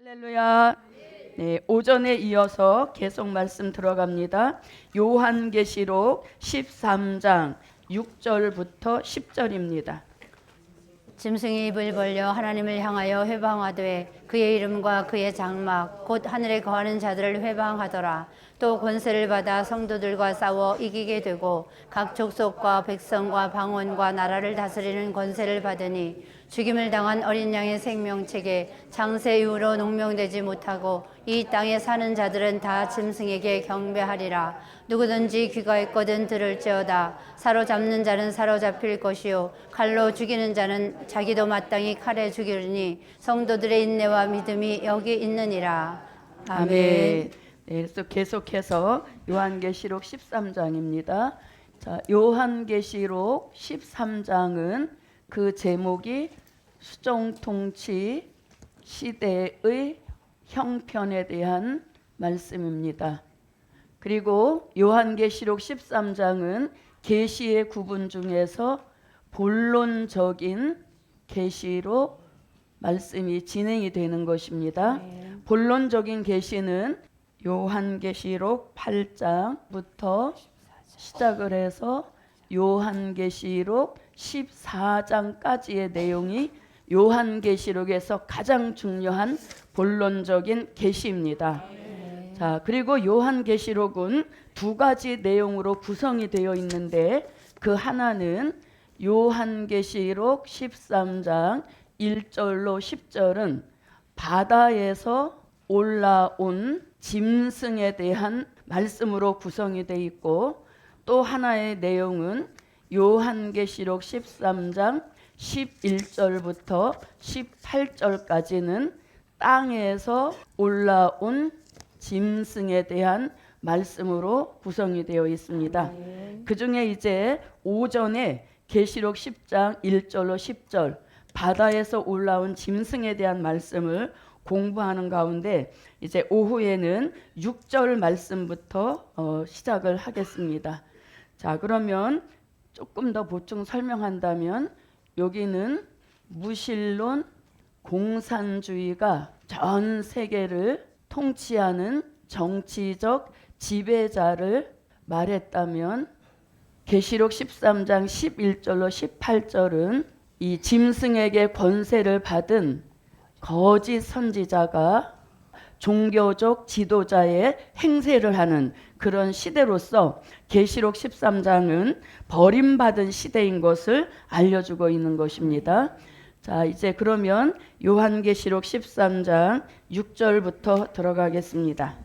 할렐루야. 네, 오전에 이어서 계속 말씀 들어갑니다. 요한계시록 13장 6절부터 10절입니다. 짐승이 입을 벌려 하나님을 향하여 회방하되 그의 이름과 그의 장막 곧 하늘에 거하는 자들을 회방하더라. 또 권세를 받아 성도들과 싸워 이기게 되고 각 족속과 백성과 방언과 나라를 다스리는 권세를 받으니 죽임을 당한 어린 양의 생명책에 창세 이후로 농명되지 못하고 이 땅에 사는 자들은 다 짐승에게 경배하리라. 누구든지 귀가 있거든 들을지어다. 사로잡는 자는 사로잡힐 것이요 칼로 죽이는 자는 자기도 마땅히 칼에 죽이리니 성도들의 인내와 믿음이 여기 있느니라. 아멘. 네, 그래서 계속해서 요한계시록 13장입니다. 자, 요한계시록 13장은 그 제목이 수종통치 시대의 형편에 대한 말씀입니다. 그리고 요한계시록 13장은 계시의 구분 중에서 본론적인 계시로 말씀이 진행이 되는 것입니다. 본론적인 계시는 요한계시록 8장부터 시작을 해서 요한계시록 14장까지의 내용이 요한계시록에서 가장 중요한 본론적인 계시입니다. 자, 그리고 요한계시록은 두 가지 내용으로 구성이 되어 있는데 그 하나는 요한계시록 13장 1절로 10절은 바다에서 올라온 짐승에 대한 말씀으로 구성이 되어 있고, 또 하나의 내용은 요한계시록 13장 11절부터 18절까지는 땅에서 올라온 짐승에 대한 말씀으로 구성이 되어 있습니다. 그 중에 이제 오전에 계시록 10장 1절로 10절 바다에서 올라온 짐승에 대한 말씀을 공부하는 가운데 이제 오후에는 6절 말씀부터 시작을 하겠습니다. 자, 그러면 조금 더 보충 설명한다면 여기는 무신론 공산주의가 전 세계를 통치하는 정치적 지배자를 말했다면 계시록 13장 11절로 18절은 이 짐승에게 권세를 받은 거짓 선지자가 종교적 지도자의 행세를 하는 그런 시대로서 계시록 13장은 버림받은 시대인 것을 알려주고 있는 것입니다. 자, 이제 그러면 요한계시록 13장 6절부터 들어가겠습니다.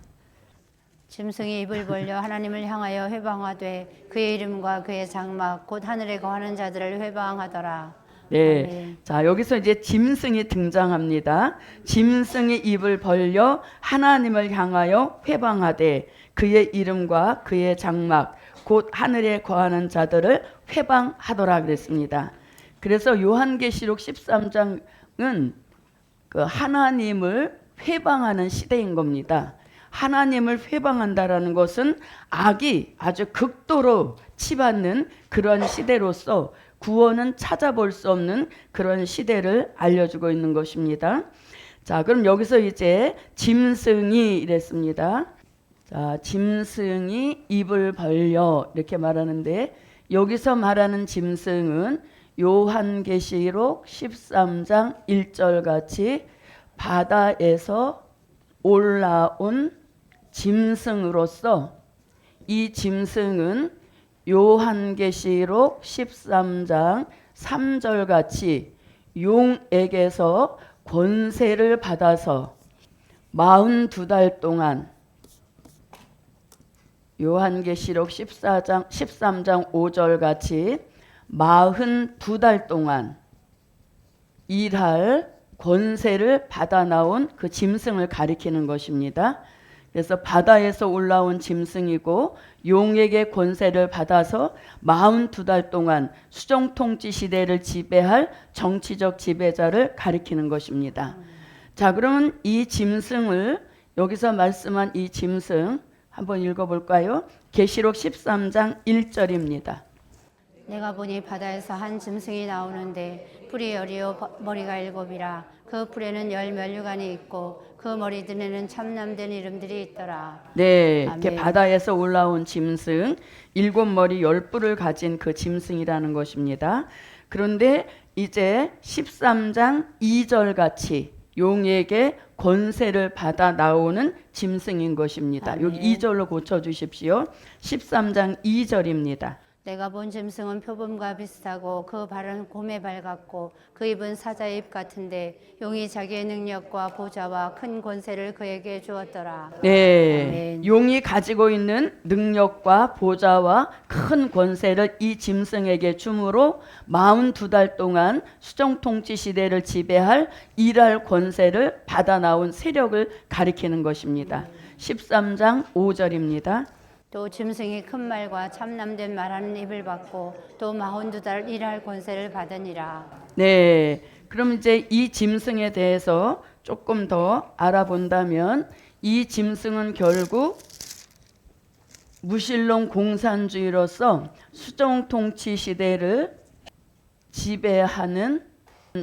짐승이 입을 벌려 하나님을 향하여 회방하되 그의 이름과 그의 장막 곧 하늘에 거하는 자들을 회방하더라. 네. 아멘. 자, 여기서 이제 짐승이 등장합니다. 짐승이 입을 벌려 하나님을 향하여 회방하되 그의 이름과 그의 장막 곧 하늘에 거하는 자들을 회방하더라 그랬습니다. 그래서 요한계시록 13장은 그 하나님을 회방하는 시대인 겁니다. 하나님을 회방한다라는 것은 악이 아주 극도로 치받는 그런 시대로서 구원은 찾아볼 수 없는 그런 시대를 알려주고 있는 것입니다. 자, 그럼 여기서 이제 짐승이 이랬습니다. 자, 짐승이 입을 벌려 이렇게 말하는데 여기서 말하는 짐승은 요한계시록 13장 1절 같이 바다에서 올라온 짐승으로서 이 짐승은 요한계시록 13장 3절 같이 용에게서 권세를 받아서 42달 동안 요한계시록 13장 5절 같이 42달 동안 일할 권세를 받아 나온 그 짐승을 가리키는 것입니다. 그래서 바다에서 올라온 짐승이고 용에게 권세를 받아서 42달 동안 수종통치 시대를 지배할 정치적 지배자를 가리키는 것입니다. 자, 그러면 이 짐승을 여기서 말씀한 이 짐승 한번 읽어볼까요? 계시록 13장 1절입니다. 내가 보니 바다에서 한 짐승이 나오는데 뿔이 열이요 머리가 일곱이라. 그 뿔에는 열 면류관이 있고 그 머리들에는 참남된 이름들이 있더라. 네, 이렇게 아멘. 바다에서 올라온 짐승, 7머리 10뿔을 가진 그 짐승이라는 것입니다. 그런데 이제 13장 2절 같이 용에게 권세를 받아 나오는 짐승인 것입니다. 아멘. 여기 2절로 고쳐주십시오. 13장 2절입니다. 내가 본 짐승은 표범과 비슷하고 그 발은 곰의 발 같고 그 입은 사자의 입 같은데 용이 자기의 능력과 보좌와 큰 권세를 그에게 주었더라. 네, 아멘. 용이 가지고 있는 능력과 보좌와 큰 권세를 이 짐승에게 주므로 42달 동안 수정통치 시대를 지배할 일할 권세를 받아 나온 세력을 가리키는 것입니다. 13장 5절입니다. 또 짐승이 큰 말과 참남된 말하는 입을 받고 또 42달 일할 권세를 받으니라. 네, 그럼 이제 이 짐승에 대해서 조금 더 알아본다면 이 짐승은 결국 무신론 공산주의로서 수정통치 시대를 지배하는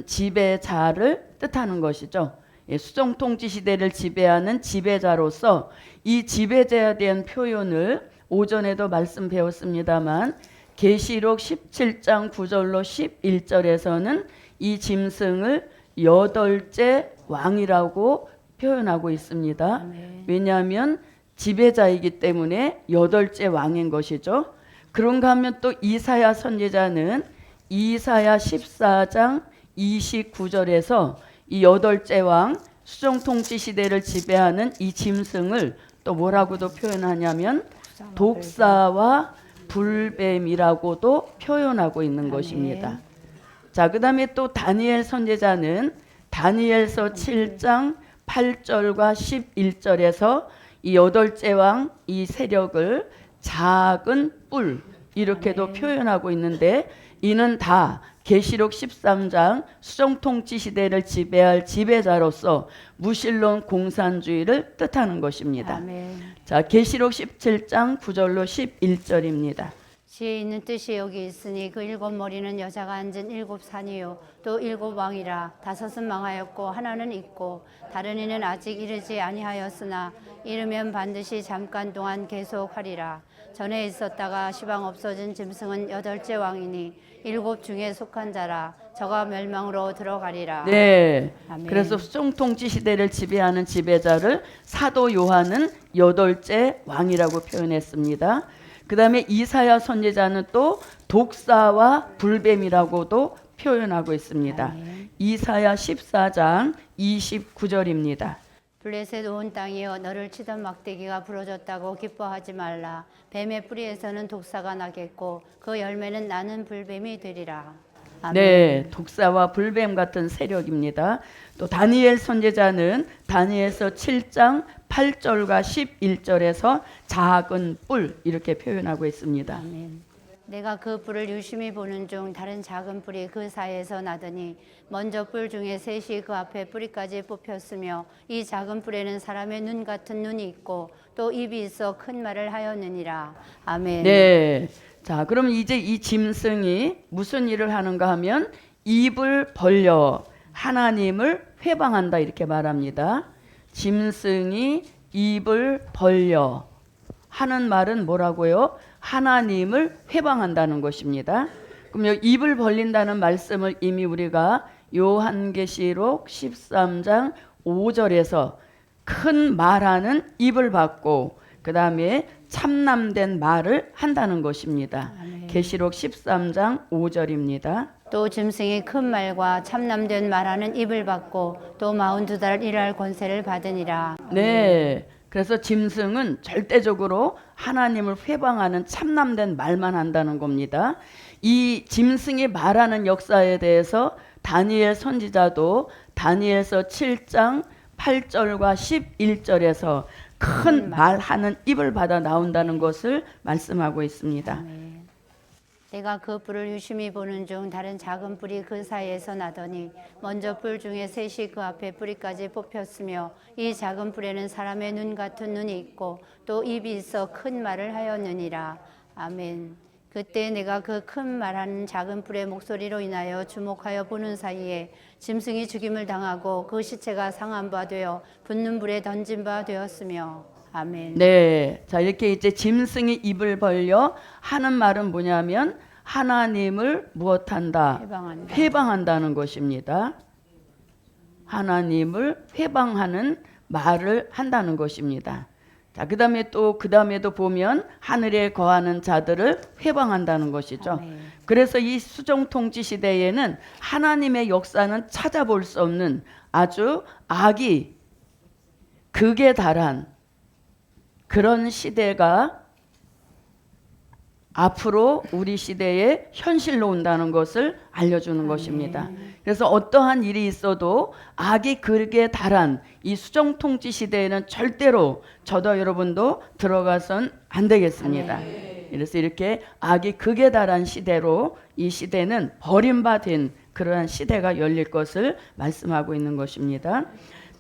지배자를 뜻하는 것이죠. 예, 수정통치 시대를 지배하는 지배자로서 이 지배자에 대한 표현을 오전에도 말씀 배웠습니다만 계시록 17장 9절로 11절에서는 이 짐승을 8째 왕이라고 표현하고 있습니다. 아멘. 왜냐하면 지배자이기 때문에 8째 왕인 것이죠. 그런가 하면 또 이사야 선지자는 이사야 14장 29절에서 이 8째 왕 수정통치 시대를 지배하는 이 짐승을 또 뭐라고도 표현하냐면 독사와 불뱀이라고도 표현하고 있는 것입니다. 자, 그 다음에 또 다니엘 선지자는 다니엘서 7장 8절과 11절에서 이 8째 왕 이 세력을 작은 뿔 이렇게도 표현하고 있는데 이는 다 계시록 13장 수정통치 시대를 지배할 지배자로서 무신론 공산주의를 뜻하는 것입니다. 아멘. 자, 계시록 17장 9절로 11절입니다. 지혜 있는 뜻이 여기 있으니 그 7머리는 여자가 앉은 7산이요 또 7왕이라. 5은 망하였고 하나는 있고 다른 이는 아직 이르지 아니하였으나 이르면 반드시 잠깐 동안 계속하리라. 전에 있었다가 시방 없어진 짐승은 8째 왕이니 7 중에 속한 자라. 저가 멸망으로 들어가리라. 네. 아멘. 그래서 수정통치 시대를 지배하는 지배자를 사도 요한은 8째 왕이라고 표현했습니다. 그 다음에 이사야 선지자는 또 독사와 불뱀이라고도 표현하고 있습니다. 아멘. 이사야 14장 29절입니다. 블레셋 온 땅이여 너를 치던 막대기가 부러졌다고 기뻐하지 말라. 뱀의 뿌리에서는 독사가 나겠고 그 열매는 나는 불뱀이 되리라. 아멘. 네, 독사와 불뱀 같은 세력입니다. 또 다니엘 선지자는 다니엘서 7장 8절과 11절에서 작은 뿔 이렇게 표현하고 있습니다. 아멘. 내가 그 뿔을 유심히 보는 중 다른 작은 뿔이 그 사이에서 나더니 먼저 뿔 중에 셋이 그 앞에 뿌리까지 뽑혔으며 이 작은 뿔에는 사람의 눈 같은 눈이 있고 또 입이 있어 큰 말을 하였느니라. 아멘. 네. 자, 그럼 이제 이 짐승이 무슨 일을 하는가 하면 입을 벌려 하나님을 회방한다 이렇게 말합니다. 짐승이 입을 벌려 하는 말은 뭐라고요? 하나님을 회방한다는 것입니다. 그럼 여기 입을 벌린다는 말씀을 이미 우리가 요한계시록 13장 5절에서 큰 말하는 입을 받고 그 다음에 참남된 말을 한다는 것입니다. 아멘. 계시록 13장 5절입니다. 또 짐승이 큰 말과 참남된 말하는 입을 받고 또 42달 일할 권세를 받으니라. 네. 그래서 짐승은 절대적으로 하나님을 회방하는 참남된 말만 한다는 겁니다. 이 짐승이 말하는 역사에 대해서 다니엘 선지자도 다니엘서 7장 8절과 11절에서 큰 말하는 입을 받아 나온다는 것을 말씀하고 있습니다. 아멘. 내가 그 뿔을 유심히 보는 중 다른 작은 뿔이 그 사이에서 나더니 먼저 뿔 중에 셋이 그 앞에 뿌리까지 뽑혔으며 이 작은 뿔에는 사람의 눈 같은 눈이 있고 또 입이 있어 큰 말을 하였느니라. 아멘. 그때 내가 그 큰 말하는 작은 뿔의 목소리로 인하여 주목하여 보는 사이에 짐승이 죽임을 당하고 그 시체가 상한 바 되어 붙는 불에 던진 바 되었으며. 아멘. 네. 자, 이렇게 이제 짐승이 입을 벌려 하는 말은 뭐냐면 하나님을 무엇한다? 회방한다는 것입니다. 하나님을 회방하는 말을 한다는 것입니다. 자, 그다음에도 보면 하늘에 거하는 자들을 회방한다는 것이죠. 아멘. 그래서 이 수정 통치 시대에는 하나님의 역사는 찾아볼 수 없는 아주 악이 극에 달한 그런 시대가 앞으로 우리 시대에 현실로 온다는 것을 알려주는 것입니다. 그래서 어떠한 일이 있어도 악이 극에 달한 이 수정 통치 시대에는 절대로 저도 여러분도 들어가선 안 되겠습니다. 그래서 이렇게 악이 극에 달한 시대로 이 시대는 버림받은 그러한 시대가 열릴 것을 말씀하고 있는 것입니다.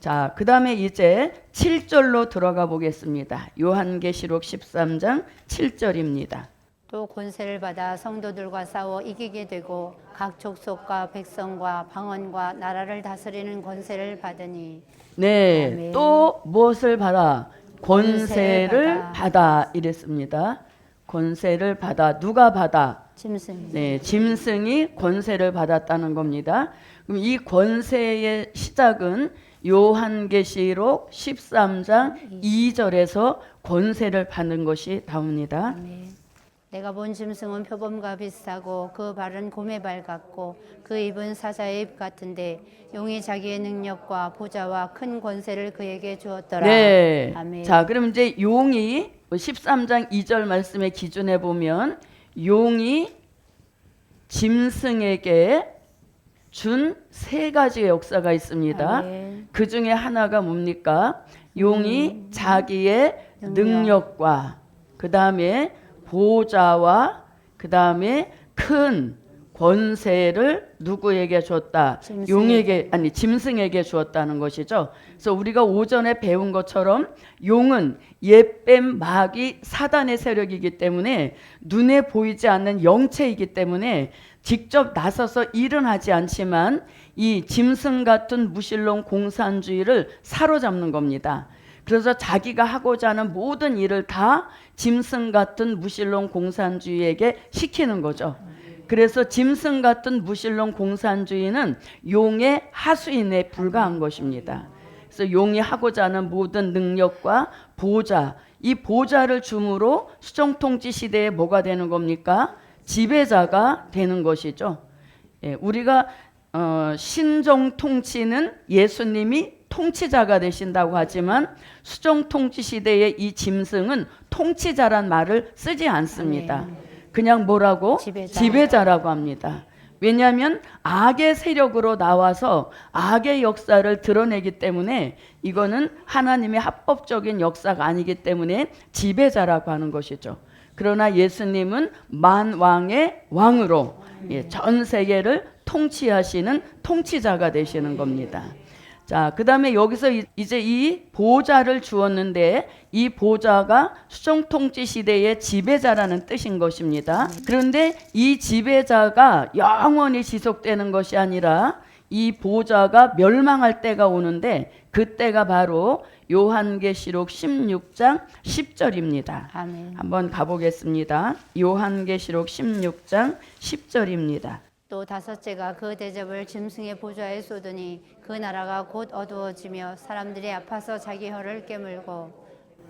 자, 그 다음에 이제 7절로 들어가 보겠습니다. 요한계시록 13장 7절입니다. 또 권세를 받아 성도들과 싸워 이기게 되고 각 족속과 백성과 방언과 나라를 다스리는 권세를 받으니. 네, 아멘. 또 무엇을 받아? 권세를 권세를 받아 이랬습니다. 권세를 받아. 누가 받아? 짐승. 네, 짐승이 권세를 받았다는 겁니다. 그럼 이 권세의 시작은 요한계시록 13장 2절에서 권세를 받는 것이 나옵니다. 아멘. 내가 본 짐승은 표범과 비슷하고 그 발은 곰의 발 같고 그 입은 사자의 입 같은데 용이 자기의 능력과 보좌와 큰 권세를 그에게 주었더라. 네. 아멘. 자, 그럼 이제 용이 13장 2절 말씀의 기준에 보면 용이 짐승에게 준 세 가지의 역사가 있습니다. 아멘. 그 중에 하나가 뭡니까? 용이 자기의 능력과 그 다음에 보좌와 그 다음에 큰 권세를 누구에게 줬다? 짐승에게 주었다는 것이죠. 그래서 우리가 오전에 배운 것처럼 용은 옛뱀 마귀 사단의 세력이기 때문에 눈에 보이지 않는 영체이기 때문에 직접 나서서 일은 하지 않지만 이 짐승 같은 무신론 공산주의를 사로잡는 겁니다. 그래서 자기가 하고자 하는 모든 일을 다 짐승 같은 무신론 공산주의에게 시키는 거죠. 그래서 짐승 같은 무신론 공산주의는 용의 하수인에 불과한 것입니다. 그래서 용이 하고자 하는 모든 능력과 보좌, 이 보좌를 줌으로 수정통치 시대에 뭐가 되는 겁니까? 지배자가 되는 것이죠. 예, 우리가 신정 통치는 예수님이 통치자가 되신다고 하지만 수정 통치 시대의 이 짐승은 통치자란 말을 쓰지 않습니다. 그냥 뭐라고? 지배자라고 합니다. 왜냐하면 악의 세력으로 나와서 악의 역사를 드러내기 때문에 이거는 하나님의 합법적인 역사가 아니기 때문에 지배자라고 하는 것이죠. 그러나 예수님은 만왕의 왕으로 전 세계를 통치하시는 통치자가 되시는 겁니다. 자, 그 다음에 여기서 이제 이 보좌를 주었는데 이 보좌가 수정통치 시대의 지배자라는 뜻인 것입니다. 그런데 이 지배자가 영원히 지속되는 것이 아니라 이 보좌가 멸망할 때가 오는데 그때가 바로 요한계시록 16장 10절입니다. 아멘. 한번 가보겠습니다. 요한계시록 16장 10절입니다. 또 다섯째가 그 대접을 짐승의 보좌에 쏟으니 그 나라가 곧 어두워지며 사람들이 아파서 자기 혀를 깨물고.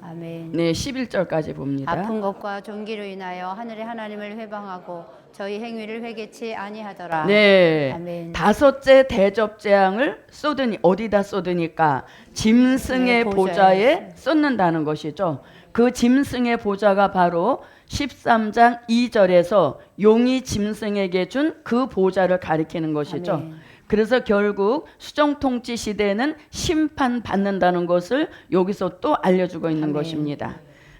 아멘. 네, 11절까지 봅니다. 아픈 것과 종기로 인하여 하늘의 하나님을 회방하고 저희 행위를 회개치 아니하더라. 네, 아멘. 다섯째 대접 재앙을 쏟으니 어디다 쏟으니까 짐승의 보좌에 쏟는다는 것이죠. 그 짐승의 보좌가 바로 13장 2절에서 용이 짐승에게 준 그 보좌를 가리키는 것이죠. 아멘. 그래서 결국 수정통치 시대에는 심판받는다는 것을 여기서 또 알려주고 있는 아멘. 것입니다.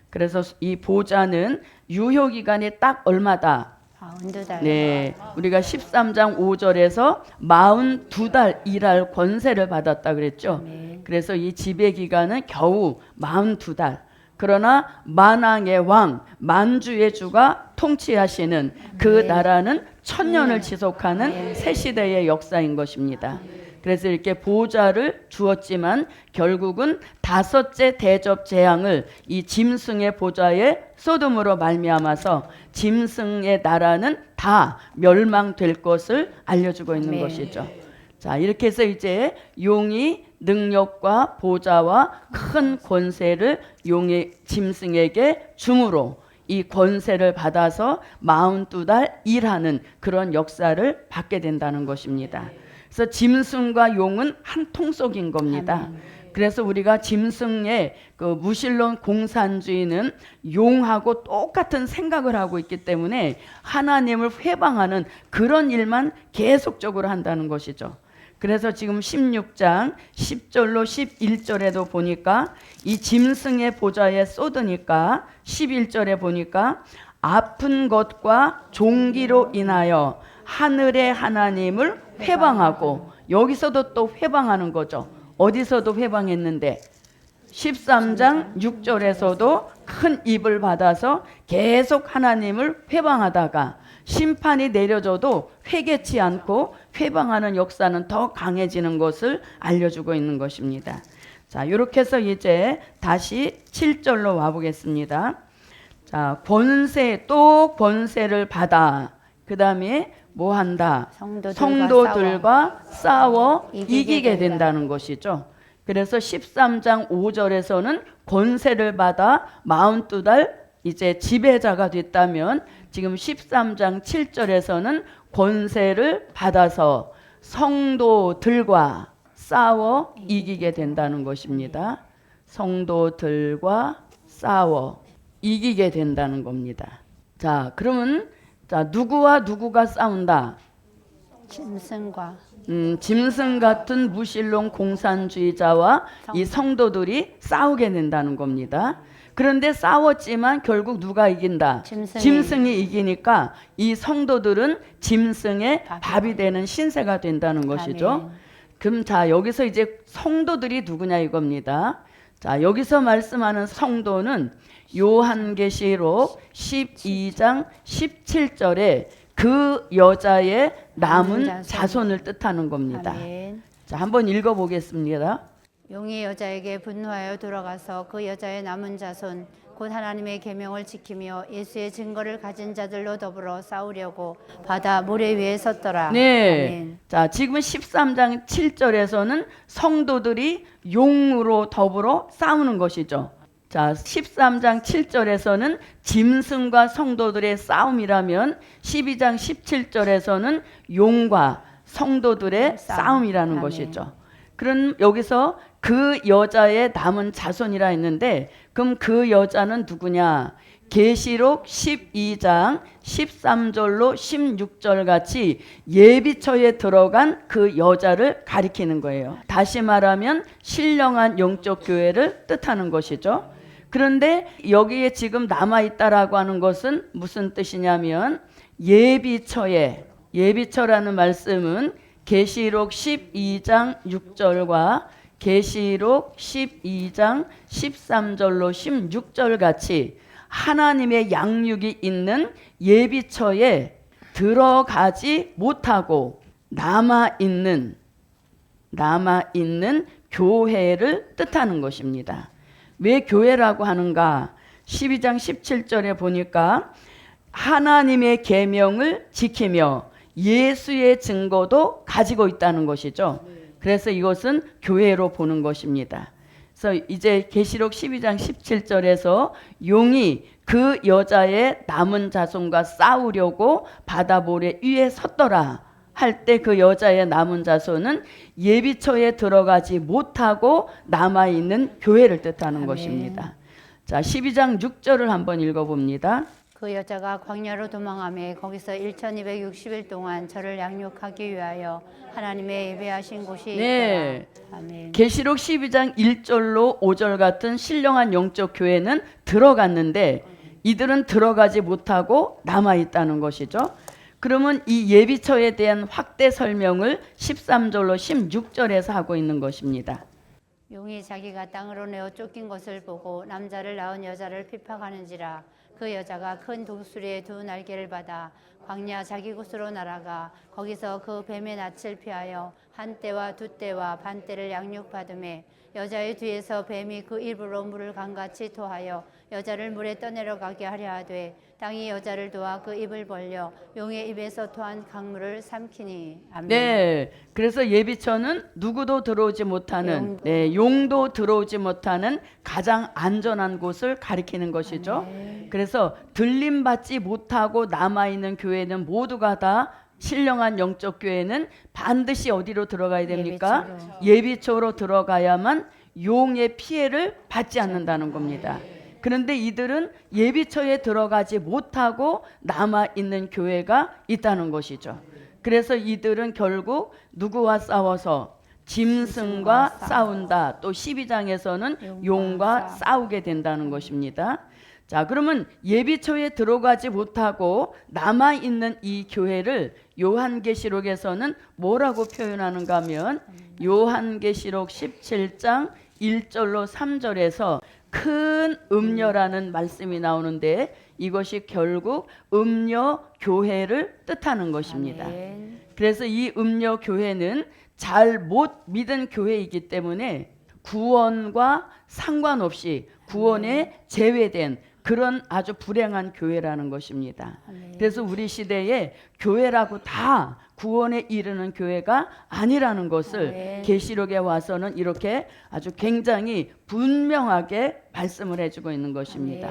그래서 이 보좌는 유효기간이 딱 얼마다? 42달. 네, 우리가 13장 5절에서 42달 일할 권세를 받았다 그랬죠. 아멘. 그래서 이 지배 기간은 겨우 42달. 그러나 만왕의 왕, 만주의 주가 통치하시는 그 나라는 천년을 지속하는 새 시대의 역사인 것입니다. 그래서 이렇게 보좌를 주었지만 결국은 다섯째 대접 재앙을 이 짐승의 보좌에 쏟음으로 말미암아서 짐승의 나라는 다 멸망될 것을 알려주고 있는 것이죠. 자, 이렇게 해서 이제 용이 능력과 보좌와 큰 권세를 용의 짐승에게 줌으로 이 권세를 받아서 42달 일하는 그런 역사를 받게 된다는 것입니다. 그래서 짐승과 용은 한 통속인 겁니다. 그래서 우리가 짐승의 그 무신론 공산주의는 용하고 똑같은 생각을 하고 있기 때문에 하나님을 회방하는 그런 일만 계속적으로 한다는 것이죠. 그래서 지금 16장 10절로 11절에도 보니까 이 짐승의 보좌에 쏟으니까 11절에 보니까 아픈 것과 종기로 인하여 하늘의 하나님을 회방하고, 여기서도 또 회방하는 거죠. 어디서도 회방했는데 13장 6절에서도 큰 입을 받아서 계속 하나님을 회방하다가 심판이 내려져도 회개치 않고 회방하는 역사는 더 강해지는 것을 알려주고 있는 것입니다. 자, 이렇게 해서 이제 다시 7절로 와보겠습니다. 자, 또 권세를 받아. 그 다음에 뭐 한다? 성도들과 싸워 이기게 된다는 것이죠. 그래서 13장 5절에서는 권세를 받아 42달 이제 지배자가 됐다면, 지금 13장 7절에서는 권세를 받아서 성도들과 싸워 이기게 된다는 것입니다. 성도들과 싸워 이기게 된다는 겁니다. 자, 그러면 자, 누구와 누구가 싸운다? 짐승과 짐승 같은 무신론 공산주의자와 이 성도들이 싸우게 된다는 겁니다. 그런데 싸웠지만 결국 누가 이긴다? 짐승이 이기니까 이 성도들은 짐승의 밥이 되는 신세가 된다는 것이죠. 아멘. 그럼 자, 여기서 이제 성도들이 누구냐 이겁니다. 자, 여기서 말씀하는 성도는 요한계시록 12장 17절에 그 여자의 남은 자손을 뜻하는 겁니다. 아멘. 자, 한번 읽어보겠습니다. 용이 여자에게 분노하여 돌아가서 그 여자의 남은 자손 곧 하나님의 계명을 지키며 예수의 증거를 가진 자들로 더불어 싸우려고 바다 모래 위에 섰더라. 네. 아멘. 자, 지금 13장 7절에서는 성도들이 용으로 더불어 싸우는 것이죠. 자, 13장 7절에서는 짐승과 성도들의 싸움이라면 12장 17절에서는 용과 성도들의 싸움이라는 아멘. 것이죠. 그럼 여기서 그 여자의 남은 자손이라 했는데, 그럼 그 여자는 누구냐? 계시록 12장 13절로 16절 같이 예비처에 들어간 그 여자를 가리키는 거예요. 다시 말하면 신령한 영적 교회를 뜻하는 것이죠. 그런데 여기에 지금 남아있다라고 하는 것은 무슨 뜻이냐면, 예비처라는 말씀은 계시록 12장 6절과 계시록 12장 13절로 16절 같이 하나님의 양육이 있는 예비처에 들어가지 못하고 남아있는 교회를 뜻하는 것입니다. 왜 교회라고 하는가? 12장 17절에 보니까 하나님의 계명을 지키며 예수의 증거도 가지고 있다는 것이죠. 그래서 이것은 교회로 보는 것입니다. 그래서 이제 계시록 12장 17절에서 용이 그 여자의 남은 자손과 싸우려고 바다 모래 위에 섰더라 할 때, 그 여자의 남은 자손은 예비처에 들어가지 못하고 남아있는 교회를 뜻하는 것입니다. 자, 12장 6절을 한번 읽어봅니다. 그 여자가 광야로 도망하며 거기서 1260일 동안 저를 양육하기 위하여 하나님의 예배하신 곳이 네. 있더라. 아멘. 계시록 12장 1절로 5절 같은 신령한 영적 교회는 들어갔는데 이들은 들어가지 못하고 남아있다는 것이죠. 그러면 이 예비처에 대한 확대 설명을 13절로 16절에서 하고 있는 것입니다. 용이 자기가 땅으로 내어 쫓긴 것을 보고 남자를 낳은 여자를 핍박하는지라. 그 여자가 큰 독수리의 두 날개를 받아 광야 자기 곳으로 날아가 거기서 그 뱀의 낯을 피하여 한 때와 두 때와 반 때를 양육받음에 여자의 뒤에서 뱀이 그 입으로 물을 강같이 토하여 여자를 물에 떠내려가게 하려 하되 땅이 여자를 도와 그 입을 벌려 용의 입에서 토한 강물을 삼키니. 아멘. 네, 그래서 예비처는 누구도 들어오지 못하는, 용도 들어오지 못하는 가장 안전한 곳을 가리키는 것이죠. 그래서 들림 받지 못하고 남아 있는 교회는 모두가 다 신령한 영적 교회는 반드시 어디로 들어가야 됩니까? 예비처로 들어가야만 용의 피해를 받지 않는다는 겁니다. 그런데 이들은 예비처에 들어가지 못하고 남아 있는 교회가 있다는 것이죠. 그래서 이들은 결국 누구와 싸워서 짐승과 싸운다. 또 12장에서는 용과 싸우게 된다는 것입니다. 자, 그러면 예비처에 들어가지 못하고 남아 있는 이 교회를 요한계시록에서는 뭐라고 표현하는가 하면 요한계시록 17장 1절로 3절에서 큰 음녀라는 말씀이 나오는데 이것이 결국 음녀 교회를 뜻하는 것입니다. 그래서 이 음녀 교회는 잘 못 믿은 교회이기 때문에 구원과 상관없이 구원에 제외된 그런 아주 불행한 교회라는 것입니다. 그래서 우리 시대에 교회라고 다 구원에 이르는 교회가 아니라는 것을 계시록에 와서는 이렇게 아주 굉장히 분명하게 말씀을 해주고 있는 것입니다.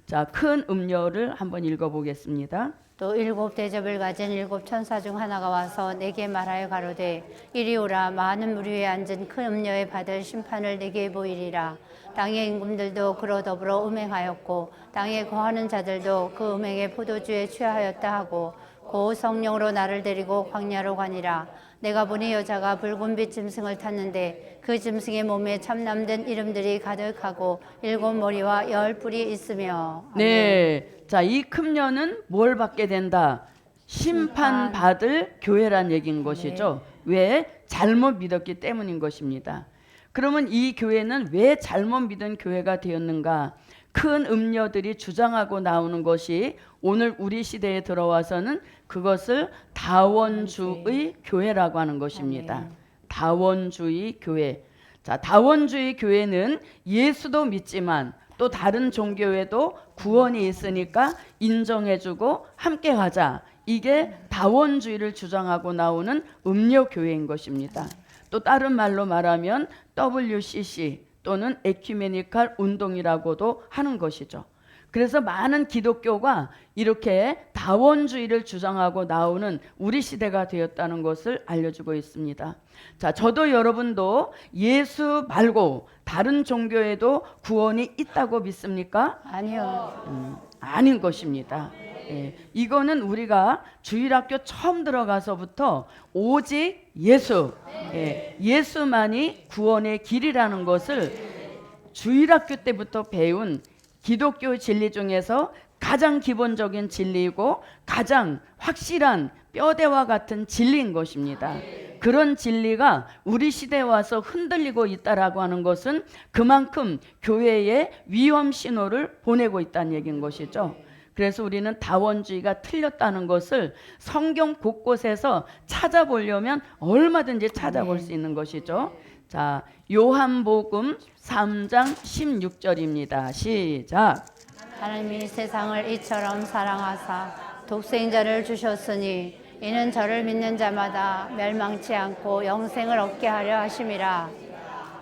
자, 큰 음료를 한번 읽어보겠습니다. 또 일곱 대접을 가진 일곱 천사 중 하나가 와서 내게 말하여 가로되 이리 오라. 많은 물 위에 앉은 큰 음녀에 받을 심판을 내게 보이리라. 땅의 임금들도 그로 더불어 음행하였고 땅에 거하는 자들도 그 음행의 포도주에 취하였다 하고 고 성령으로 나를 데리고 광야로 가니라. 내가 보니 여자가 붉은 빛 짐승을 탔는데 그 짐승의 몸에 참남된 이름들이 가득하고 일곱 머리와 열 뿔이 있으며. 네, 자, 이 금녀는 뭘 받게 된다? 심판받을 교회란 얘기인 것이죠. 왜? 잘못 믿었기 때문인 것입니다. 그러면 이 교회는 왜 잘못 믿은 교회가 되었는가? 큰 음녀들이 주장하고 나오는 것이 오늘 우리 시대에 들어와서는 그것을 다원주의 교회라고 하는 것입니다. 다원주의 교회. 자, 다원주의 교회는 예수도 믿지만 또 다른 종교에도 구원이 있으니까 인정해주고 함께 가자. 이게 다원주의를 주장하고 나오는 음료 교회인 것입니다. 또 다른 말로 말하면 WCC 또는 에큐메니칼 운동이라고도 하는 것이죠. 그래서 많은 기독교가 이렇게 다원주의를 주장하고 나오는 우리 시대가 되었다는 것을 알려주고 있습니다. 자, 저도 여러분도 예수 말고 다른 종교에도 구원이 있다고 믿습니까? 아니요. 아닌 것입니다. 예, 이거는 우리가 주일학교 처음 들어가서부터 오직 예수, 예수만이 구원의 길이라는 것을 주일학교 때부터 배운 기독교 진리 중에서 가장 기본적인 진리이고 가장 확실한 뼈대와 같은 진리인 것입니다. 그런 진리가 우리 시대에 와서 흔들리고 있다라고 하는 것은 그만큼 교회에 위험 신호를 보내고 있다는 얘기인 것이죠. 그래서 우리는 다원주의가 틀렸다는 것을 성경 곳곳에서 찾아보려면 얼마든지 찾아볼 수 있는 것이죠. 자, 요한복음 3장 16절입니다. 시작. 하나님이 세상을 이처럼 사랑하사 독생자를 주셨으니 이는 저를 믿는 자마다 멸망치 않고 영생을 얻게 하려 하심이라.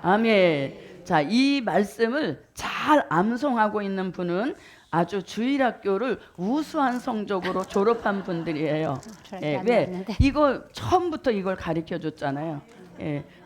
아멘. 자, 이 말씀을 잘 암송하고 있는 분은 아주 주일학교를 우수한 성적으로 졸업한 분들이에요. 왜? 이거 처음부터 이걸 가르쳐 줬잖아요.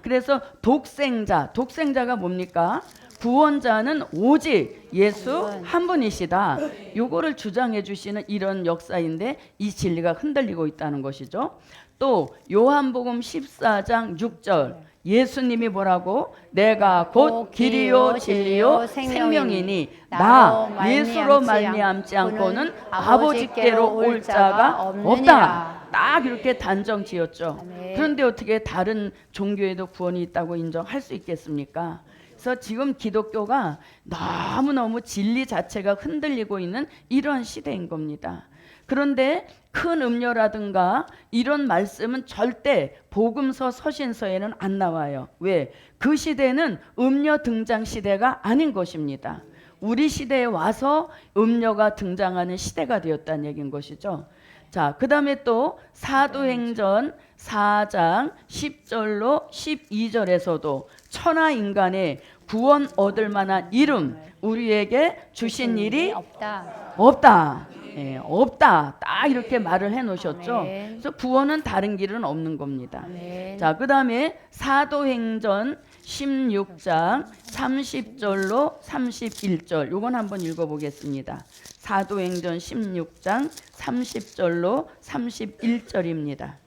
그래서 독생자가 뭡니까? 구원자는 오직 예수 한 분이시다. 요거를 주장해 주시는 이런 역사인데 이 진리가 흔들리고 있다는 것이죠. 또 요한복음 14장 6절 예수님이 뭐라고? 내가 곧 길이요 진리요 생명이니 나 예수로 말미암지 않고는 아버지께로 올 자가 없다. 딱 이렇게 단정 지었죠. 그런데 어떻게 다른 종교에도 구원이 있다고 인정할 수 있겠습니까? 그래서 지금 기독교가 너무너무 진리 자체가 흔들리고 있는 이런 시대인 겁니다. 그런데 큰 음료라든가 이런 말씀은 절대 복음서 서신서에는 안 나와요. 왜? 그 시대는 음료 등장 시대가 아닌 것입니다. 우리 시대에 와서 음료가 등장하는 시대가 되었다는 얘기인 것이죠. 자, 그 다음에 또 사도행전 4장 10절로 12절에서도 천하 인간의 구원 얻을 만한 이름 우리에게 주신 일이 없다. 예, 없다. 딱 이렇게 말을 해놓으셨죠. 아멘. 그래서 구원은 다른 길은 없는 겁니다. 아멘. 자, 그 다음에 사도행전 16장 30절로 31절 요건 한번 읽어보겠습니다. 사도행전 16장 30절로 31절입니다.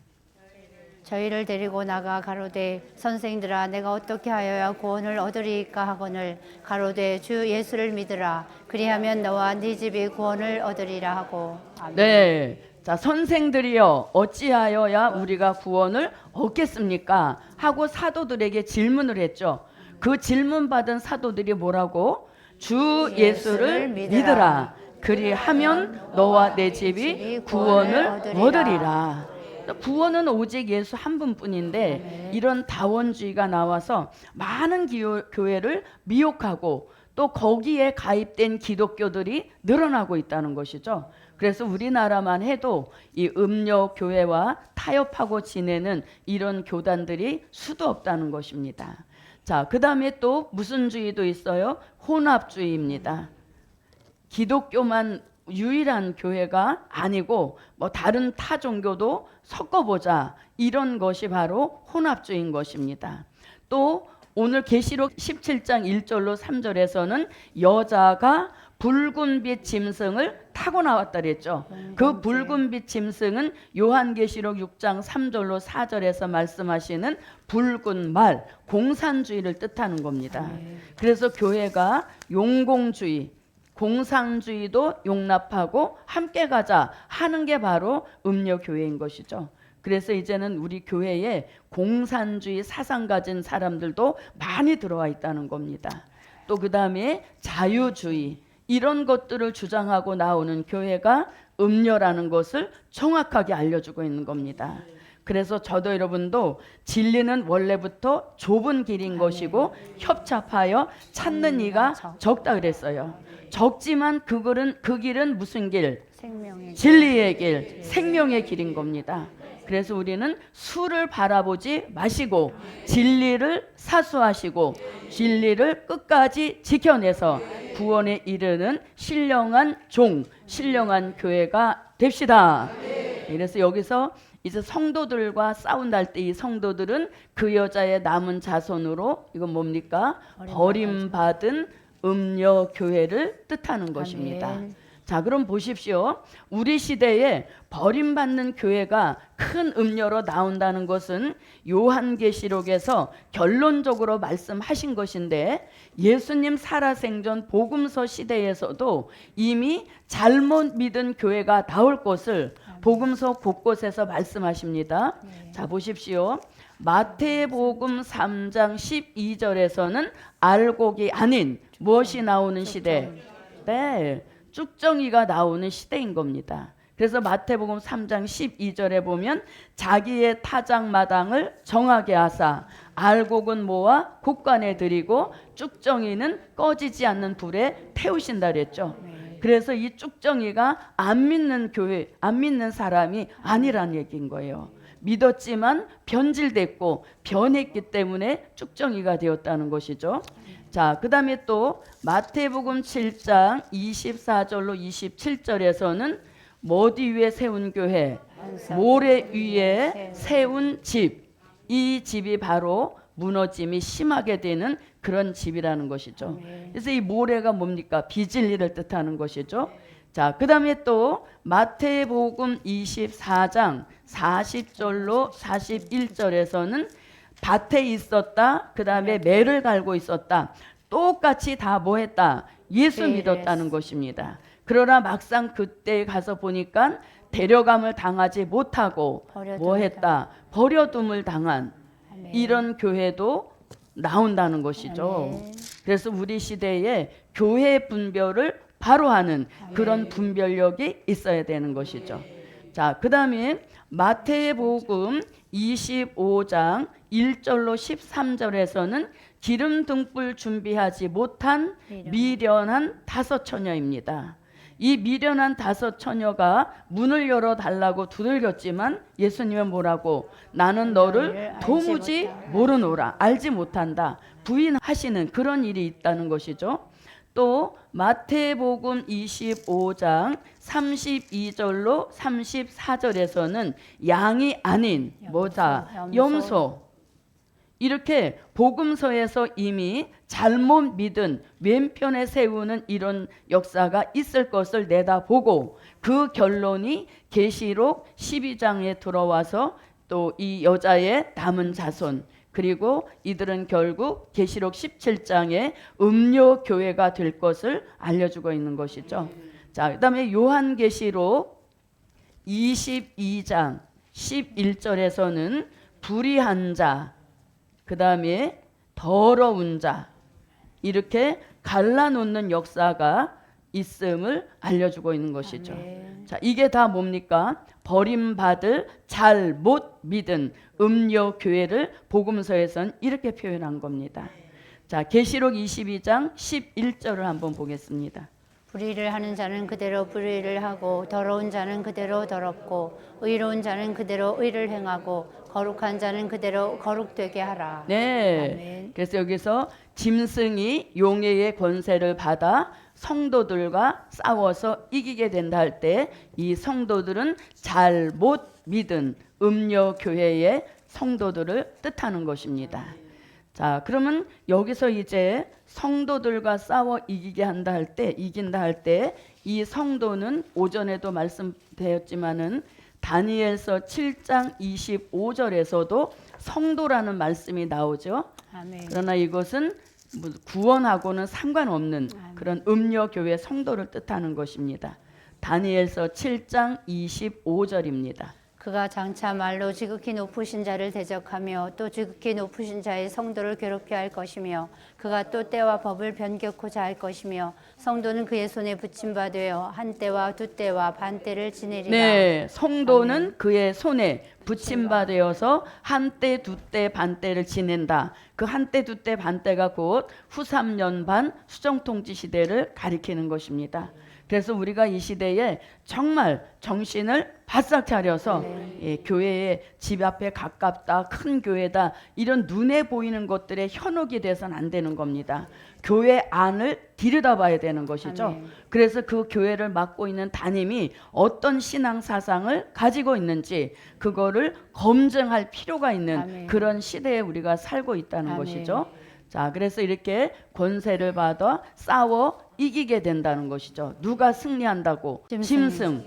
저희를 데리고 나가 가로되 선생들아 내가 어떻게 하여야 구원을 얻으리까 하거늘 가로되 주 예수를 믿으라 그리하면 너와 네 집이 구원을 얻으리라 하고. 아멘. 네. 자, 선생들이여 어찌하여야 우리가 구원을 얻겠습니까? 하고 사도들에게 질문을 했죠. 그 질문 받은 사도들이 뭐라고? 주 예수를 믿으라. 그리하면 너와 내 집이 구원을 얻으리라. 구원은 오직 예수 한 분뿐인데 이런 다원주의가 나와서 많은 교회를 미혹하고 또 거기에 가입된 기독교들이 늘어나고 있다는 것이죠. 그래서 우리나라만 해도 이 음료 교회와 타협하고 지내는 이런 교단들이 수도 없다는 것입니다. 자, 그 다음에 또 무슨 주의도 있어요? 혼합주의입니다. 기독교만 유일한 교회가 아니고 뭐 다른 타 종교도 섞어보자 이런 것이 바로 혼합주의인 것입니다. 또 오늘 계시록 17장 1절로 3절에서는 여자가 붉은빛 짐승을 타고 나왔다 그랬죠. 그 붉은빛 짐승은 요한계시록 6장 3절로 4절에서 말씀하시는 붉은 말, 공산주의를 뜻하는 겁니다. 그래서 교회가 용공주의, 공산주의도 용납하고 함께 가자 하는 게 바로 음료교회인 것이죠. 그래서 이제는 우리 교회에 공산주의 사상 가진 사람들도 많이 들어와 있다는 겁니다. 또 그 다음에 자유주의 이런 것들을 주장하고 나오는 교회가 음료라는 것을 정확하게 알려주고 있는 겁니다. 그래서 저도 여러분도 진리는 원래부터 좁은 길인 것이고 협잡하여 찾는 이가 적다 그랬어요. 적지만 그 길은 무슨 길? 진리의 길, 생명의 길인 겁니다. 그래서 우리는 수를 바라보지 마시고 진리를 사수하시고 진리를 끝까지 지켜내서 구원에 이르는 신령한 종, 신령한 교회가 됩시다. 그래서 여기서 이제 성도들과 싸운다 할 때 이 성도들은 그 여자의 남은 자손으로 이건 뭡니까? 버림받은 음료 교회를 뜻하는 것입니다. 자, 그럼 보십시오. 우리 시대에 버림받는 교회가 큰 음료로 나온다는 것은 요한계시록에서 결론적으로 말씀하신 것인데 예수님 살아생전 복음서 시대에서도 이미 잘못 믿은 교회가 나올 것을 복음서 곳곳에서 말씀하십니다. 자, 보십시오. 마태복음 3장 12절에서는 알곡이 아닌 무엇이 나오는 시대? 네, 쭉정이가 나오는 시대인 겁니다. 그래서 마태복음 3장 12절에 보면 자기의 타작마당을 정하게 하사 알곡은 모아 곡간에 들이고 쭉정이는 꺼지지 않는 불에 태우신다 그랬죠. 그래서 이 쭉정이가 안 믿는 교회, 안 믿는 사람이 아니란 얘기인 거예요. 믿었지만 변질됐고 변했기 때문에 쭉정이가 되었다는 것이죠. 자, 그 다음에 또 마태복음 7장 24절로 27절에서는 머리 위에 세운 교회, 모래 위에 세운 집, 이 집이 바로 무너짐이 심하게 되는 그런 집이라는 것이죠. 그래서 이 모래가 뭡니까? 비진리를 뜻하는 것이죠. 자, 그 다음에 또 마태복음 24장 40절로 41절에서는 밭에 있었다. 그 다음에 매를 갈고 있었다. 똑같이 다 뭐 했다? 예수 믿었다는 것입니다. 그러나 막상 그때 가서 보니까 데려감을 당하지 못하고 뭐 했다? 버려둠을 당한 이런 교회도 나온다는 것이죠. 그래서 우리 시대에 교회 분별을 바로 하는 그런 분별력이 있어야 되는 것이죠. 자, 그 다음에 마태복음 25장 1절로 13절에서는 기름 등불 준비하지 못한 미련한 5처녀입니다. 이 미련한 5처녀가 문을 열어달라고 두들겼지만 예수님은 뭐라고? 나는 너를 도무지 모르노라. 알지 못한다. 부인하시는 그런 일이 있다는 것이죠. 또 마태복음 25장 32절로 34절에서는 양이 아닌 뭐다? 염소. 이렇게 복음서에서 이미 잘못 믿은 왼편에 세우는 이런 역사가 있을 것을 내다보고 그 결론이 계시록 12장에 들어와서 또 이 여자의 남은 자손 그리고 이들은 결국 계시록 17장에 음료 교회가 될 것을 알려주고 있는 것이죠. 자, 그다음에 요한계시록 22장 11절에서는 불의한 자, 그 다음에 더러운 자 이렇게 갈라놓는 역사가 있음을 알려주고 있는 것이죠. 자, 이게 다 뭡니까? 버림받을 잘 못 믿은 음료 교회를 복음서에서는 이렇게 표현한 겁니다. 자, 계시록 22장 11절을 한번 보겠습니다. 불의를 하는 자는 그대로 불의를 하고 더러운 자는 그대로 더럽고 의로운 자는 그대로 의를 행하고 거룩한 자는 그대로 거룩되게 하라. 네. 아멘. 그래서 여기서 짐승이 용의 권세를 받아 성도들과 싸워서 이기게 된다 할 때 이 성도들은 잘 못 믿은 음료 교회의 성도들을 뜻하는 것입니다. 자, 그러면 여기서 이제 성도들과 싸워 이기게 한다 할 때, 이긴다 할 때 이 성도는 오전에도 말씀되었지만은 다니엘서 7장 25절에서도 성도라는 말씀이 나오죠. 아멘. 그러나 이것은 구원하고는 상관없는 그런 음료 교회 성도를 뜻하는 것입니다. 다니엘서 7장 25절입니다. 그가 장차 말로 지극히 높으신 자를 대적하며 또 지극히 높으신 자의 성도를 괴롭게 할 것이며 그가 또 때와 법을 변경코자 할 것이며 성도는 그의 손에 붙임바 되어 한 때와 두 때와 반 때를 지내리라. 네, 성도는 그의 손에 붙임바 되어서 한 때, 두 때, 반 때를 지낸다. 그 한 때, 두 때, 반 때가 곧 후 3년 반 수정통치 시대를 가리키는 것입니다. 그래서 우리가 이 시대에 정말 정신을 바싹 차려서 교회의 집 앞에 가깝다, 큰 교회다 이런 눈에 보이는 것들에 현혹이 돼서는 안 되는 겁니다. 교회 안을 들여다봐야 되는 것이죠. 아멘. 그래서 그 교회를 맡고 있는 담임이 어떤 신앙 사상을 가지고 있는지 그거를 검증할 필요가 있는 아멘. 그런 시대에 우리가 살고 있다는 아멘. 것이죠. 자, 그래서 이렇게 권세를 받아 싸워 이기게 된다는 것이죠. 누가 승리한다고? 짐승.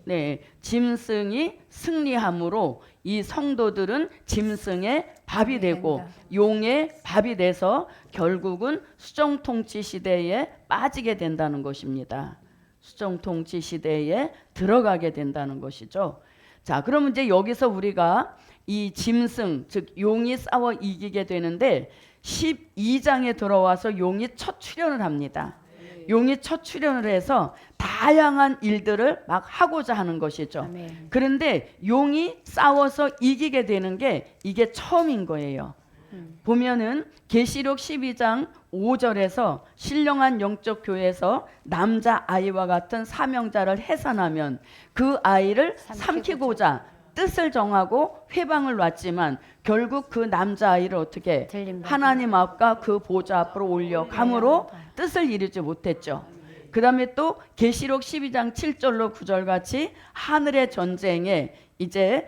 네, 짐승이 승리함으로 이 성도들은 짐승의 밥이 되고 용의 밥이 돼서 결국은 수정통치 시대에 빠지게 된다는 것입니다. 수정통치 시대에 들어가게 된다는 것이죠. 자, 그러면 이제 여기서 우리가 이 짐승, 즉 용이 싸워 이기게 되는데 12장에 들어와서 용이 첫 출현을 합니다. 용이 첫 출현을 해서 다양한 일들을 막 하고자 하는 것이죠. 아멘. 그런데 용이 싸워서 이기게 되는 게 이게 처음인 거예요. 보면은 계시록 12장 5절에서 신령한 영적 교회에서 남자 아이와 같은 사명자를 해산하면 그 아이를 삼키고자 뜻을 정하고 회방을 놨지만 결국 그 남자아이를 어떻게 하나님 앞과 그 보좌 앞으로 올려감으로 뜻을 이루지 못했죠. 그 다음에 또 계시록 12장 7절로 9절 같이 하늘의 전쟁에 이제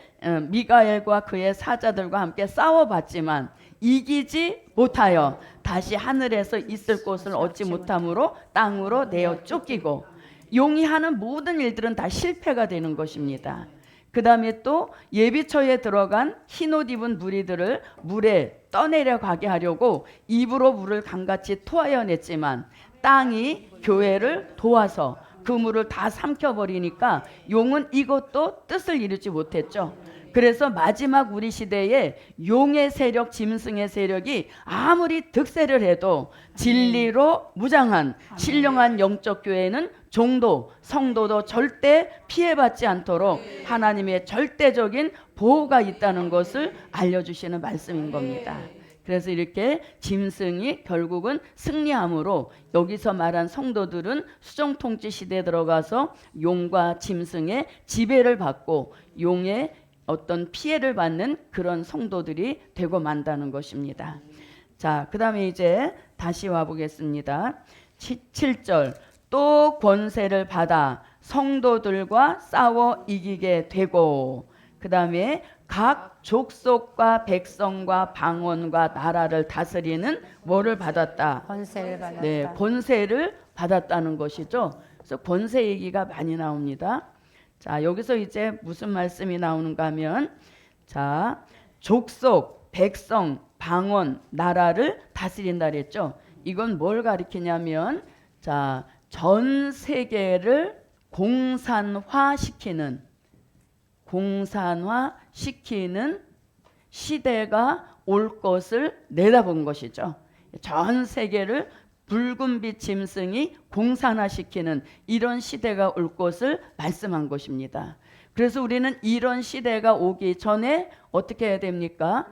미가엘과 그의 사자들과 함께 싸워봤지만 이기지 못하여 다시 하늘에서 있을 곳을 얻지 못함으로 땅으로 내어 쫓기고 용이 하는 모든 일들은 다 실패가 되는 것입니다. 그 다음에 또 예비처에 들어간 흰옷 입은 무리들을 물에 떠내려 가게 하려고 입으로 물을 강같이 토하여 냈지만 땅이 교회를 도와서 그 물을 다 삼켜버리니까 용은 이것도 뜻을 이루지 못했죠. 그래서 마지막 우리 시대에 용의 세력, 짐승의 세력이 아무리 득세를 해도 진리로 무장한 신령한 영적 교회는 종도, 성도도 절대 피해받지 않도록 하나님의 절대적인 보호가 있다는 것을 알려주시는 말씀인 겁니다. 그래서 이렇게 짐승이 결국은 승리함으로 여기서 말한 성도들은 수정통치 시대에 들어가서 용과 짐승의 지배를 받고 용의 어떤 피해를 받는 그런 성도들이 되고 만다는 것입니다. 자, 그 다음에 이제 다시 와보겠습니다. 7절 또 권세를 받아 성도들과 싸워 이기게 되고, 그 다음에 각 족속과 백성과 방언과 나라를 다스리는 뭐를 받았다? 권세를 받았다. 네, 권세를 받았다는 것이죠. 그래서 권세 얘기가 많이 나옵니다. 자, 여기서 이제 무슨 말씀이 나오는가 하면, 자, 족속, 백성, 방언, 나라를 다스린다 그랬죠. 이건 뭘 가리키냐면, 자, 전 세계를 공산화시키는 시대가 올 것을 내다본 것이죠. 전 세계를 붉은빛 짐승이 공산화시키는 이런 시대가 올 것을 말씀한 것입니다. 그래서 우리는 이런 시대가 오기 전에 어떻게 해야 됩니까?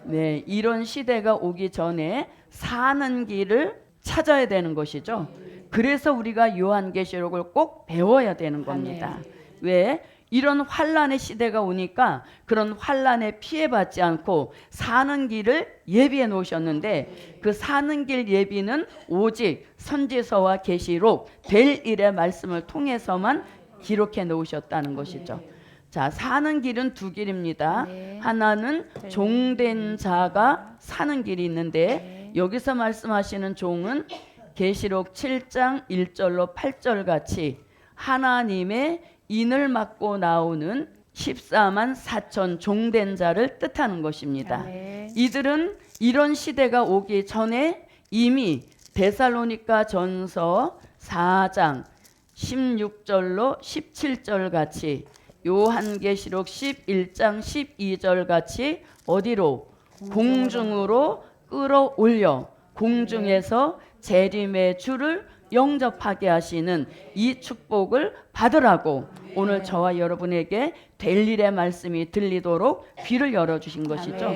네, 이런 시대가 오기 전에 사는 길을 찾아야 되는 것이죠. 그래서 우리가 요한계시록을 꼭 배워야 되는 겁니다. 왜? 이런 환란의 시대가 오니까 그런 환란에 피해받지 않고 사는 길을 예비해 놓으셨는데, 그 사는 길 예비는 오직 선지서와 계시록 될 일의 말씀을 통해서만 기록해 놓으셨다는 것이죠. 자, 사는 길은 두 길입니다. 하나는 종된 자가 사는 길이 있는데, 여기서 말씀하시는 종은 계시록 7장 1절로 8절 같이 하나님의 인을 맡고 나오는 14만 4천 종된 자를 뜻하는 것입니다. 이들은 이런 시대가 오기 전에 이미 데살로니가 전서 4장 16절로 17절 같이, 요한계시록 11장 12절 같이 어디로? 공중으로 끌어올려 공중에서 재림의 주를 영접하게 하시는 이 축복을 받으라고 오늘 저와 여러분에게 될 일의 말씀이 들리도록 귀를 열어주신 것이죠.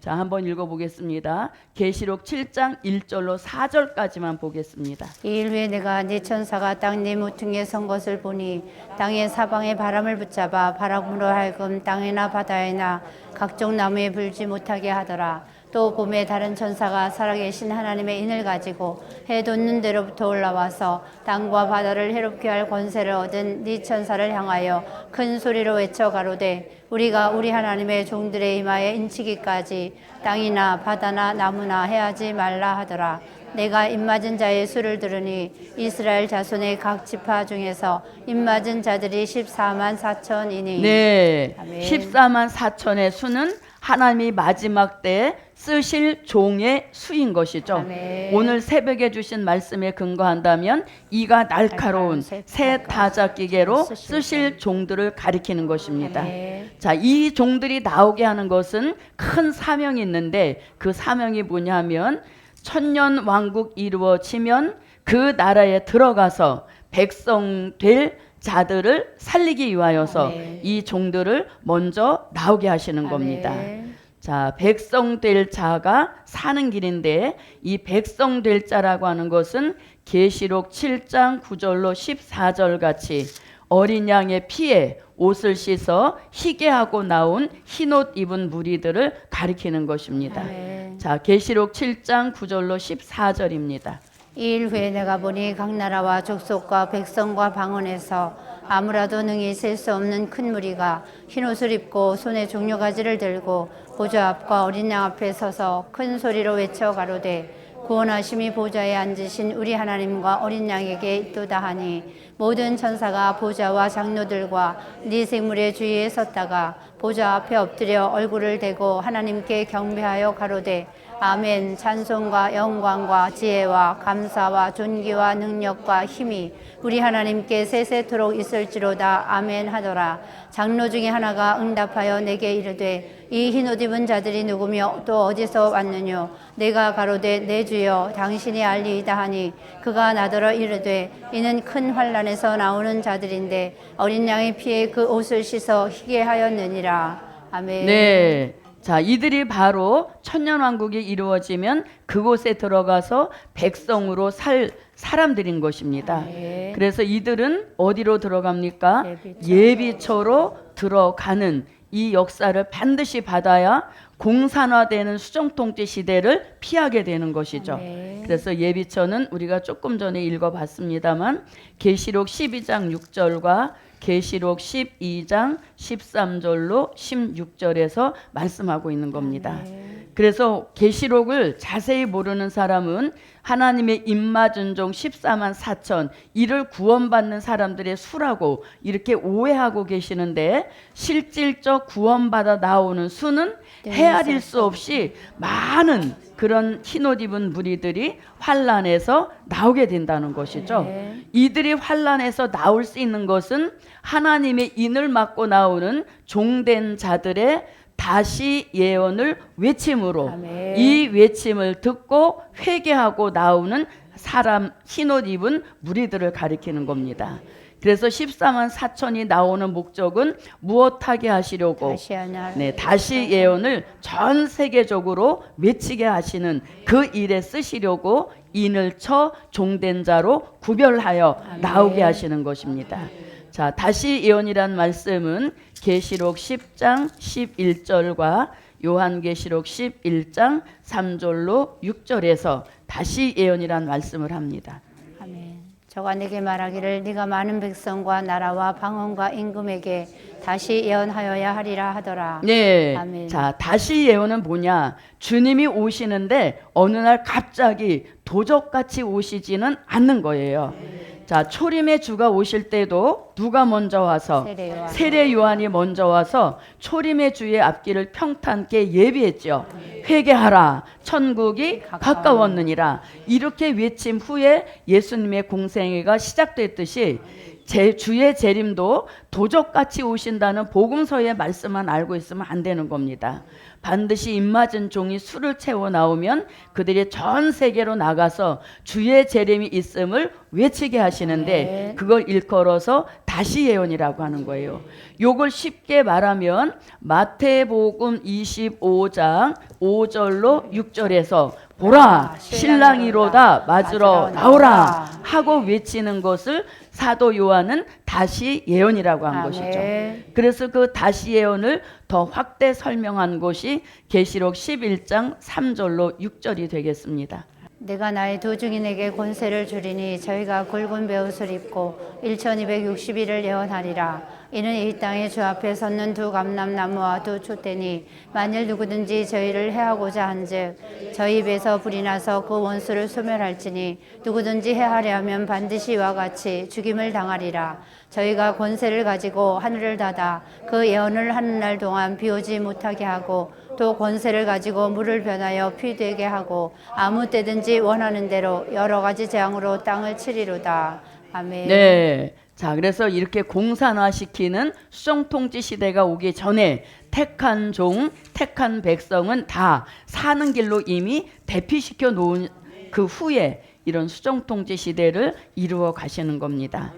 자, 한번 읽어보겠습니다. 계시록 7장 1절로 4절까지만 보겠습니다. 이일 후에 내가 네 천사가 땅 네 모퉁이에 선 것을 보니 땅의 사방에 바람을 붙잡아 바람으로 하여금 땅이나 바다에나 각종 나무에 불지 못하게 하더라. 또 봄에 다른 천사가 살아계신 하나님의 인을 가지고 해 돋는 데로부터 올라와서 땅과 바다를 해롭게 할 권세를 얻은 네 천사를 향하여 큰 소리로 외쳐 가로되, 우리가 우리 하나님의 종들의 이마에 인치기까지 땅이나 바다나 나무나 해하지 말라 하더라. 내가 입맞은 자의 수를 들으니 이스라엘 자손의 각 지파 중에서 입맞은 자들이 14만 4천이니. 네, 아멘. 14만 4천의 수는 하나님이 마지막 때에 쓰실 종의 수인 것이죠. 아멘. 오늘 새벽에 주신 말씀에 근거한다면 이가 날카로운 새 타작기계로 쓰실 종들을 가리키는 것입니다. 아멘. 자, 이 종들이 나오게 하는 것은 큰 사명이 있는데, 그 사명이 뭐냐면 천년 왕국 이루어지면 그 나라에 들어가서 백성 될 자들을 살리기 위하여서 이 종들을 먼저 나오게 하시는 겁니다. 자, 백성 될 자가 사는 길인데, 이 백성 될 자라고 하는 것은 계시록 7장 9절로 14절 같이 어린 양의 피에 옷을 씻어 희게 하고 나온 흰옷 입은 무리들을 가리키는 것입니다. 자, 계시록 7장 9절로 14절입니다. 이일 후에 내가 보니 각 나라와 족속과 백성과 방언에서 아무라도 능히 셀 수 없는 큰 무리가 흰옷을 입고 손에 종려가지를 들고 보좌 앞과 어린 양 앞에 서서 큰 소리로 외쳐 가로되, 구원하심이 보좌에 앉으신 우리 하나님과 어린 양에게 있도다 하니, 모든 천사가 보좌와 장로들과 네 생물의 주위에 섰다가 보좌 앞에 엎드려 얼굴을 대고 하나님께 경배하여 가로되, 아멘. 찬송과 영광과 지혜와 감사와 존귀와 능력과 힘이 우리 하나님께 세세토록 있을지로다. 아멘 하더라. 장로 중에 하나가 응답하여 내게 이르되 이 흰옷 입은 자들이 누구며 또 어디서 왔느뇨? 내가 가로되 내 주여 당신이 알리이다 하니 그가 나더러 이르되 이는 큰 환난에서 나오는 자들인데 어린 양의 피에 그 옷을 씻어 희게 하였느니라. 아멘. 네. 자, 이들이 바로 천년왕국이 이루어지면 그곳에 들어가서 백성으로 살 사람들인 것입니다. 네. 그래서 이들은 어디로 들어갑니까? 예비처로 들어가는 이 역사를 반드시 받아야 공산화되는 수정통치 시대를 피하게 되는 것이죠. 네. 그래서 예비처는 우리가 조금 전에 읽어봤습니다만 계시록 12장 6절과 계시록 12장 13절로 16절에서 말씀하고 있는 겁니다. 그래서 계시록을 자세히 모르는 사람은 하나님의 입맞은종 14만 4천 이를 구원받는 사람들의 수라고 이렇게 오해하고 계시는데 실질적 구원받아 나오는 수는 헤아릴 수 없이 많은 그런 흰옷 입은 무리들이 환란에서 나오게 된다는 것이죠. 이들이 환란에서 나올 수 있는 것은 하나님의 인을 맡고 나오는 종된 자들의 다시 예언을 외침으로 아멘. 이 외침을 듣고 회개하고 나오는 사람 흰옷 입은 무리들을 가리키는 겁니다. 그래서 14만 4천이 나오는 목적은 무엇하게 하시려고 다시 예언을 전 세계적으로 외치게 하시는 그 일에 쓰시려고 인을 쳐 종된 자로 구별하여 나오게 하시는 것입니다. 자, 다시 예언이란 말씀은 계시록 10장 11절과 요한계시록 11장 3절로 6절에서 다시 예언이란 말씀을 합니다. 아멘. 저가 내게 말하기를 네가 많은 백성과 나라와 방언과 임금에게 다시 예언하여야 하리라 하더라. 네. 아멘. 자, 다시 예언은 뭐냐? 주님이 오시는데 어느 날 갑자기 도적같이 오시지는 않는 거예요. 자, 초림의 주가 오실 때도 누가 먼저 와서 세례 요한이 먼저 와서 초림의 주의 앞길을 평탄케 예비했죠. 회개하라, 천국이 가까웠느니라. 이렇게 외침 후에 예수님의 공생애가 시작됐듯이 주의 재림도 도적같이 오신다는 복음서의 말씀만 알고 있으면 안 되는 겁니다. 반드시 입맞은 종이 술을 채워 나오면 그들이 전 세계로 나가서 주의 재림이 있음을 외치게 하시는데 그걸 일컬어서 다시 예언이라고 하는 거예요. 요걸 쉽게 말하면 마태복음 25장 5절로 6절에서 보라 신랑이로다 맞으러 나오라 하고 외치는 것을 사도 요한은 다시 예언이라고 한 것이죠. 그래서 그 다시 예언을 더 확대 설명한 것이 계시록 11장 3절로 6절이 되겠습니다. 내가 나의 두 증인에게 권세를 주리니 저희가 굵은 베옷을 입고 1260일을 예언하리라. 이는 이 땅에 주 앞에 섰는 두 감람나무와 두 촛대니 만일 누구든지 저희를 해하고자 한즉 저희 입에서 불이 나서 그 원수를 소멸할지니 누구든지 해하려 하면 반드시 이와 같이 죽임을 당하리라. 저희가 권세를 가지고 하늘을 닫아 그 예언을 하는 날 동안 비오지 못하게 하고 또 권세를 가지고 물을 변하여 피 되게 하고 아무 때든지 원하는 대로 여러 가지 재앙으로 땅을 치리로다. 아멘. 네. 자, 그래서 이렇게 공산화시키는 수정통치 시대가 오기 전에 택한 종, 택한 백성은 다 사는 길로 이미 대피시켜 놓은 그 후에 이런 수정통치 시대를 이루어 가시는 겁니다.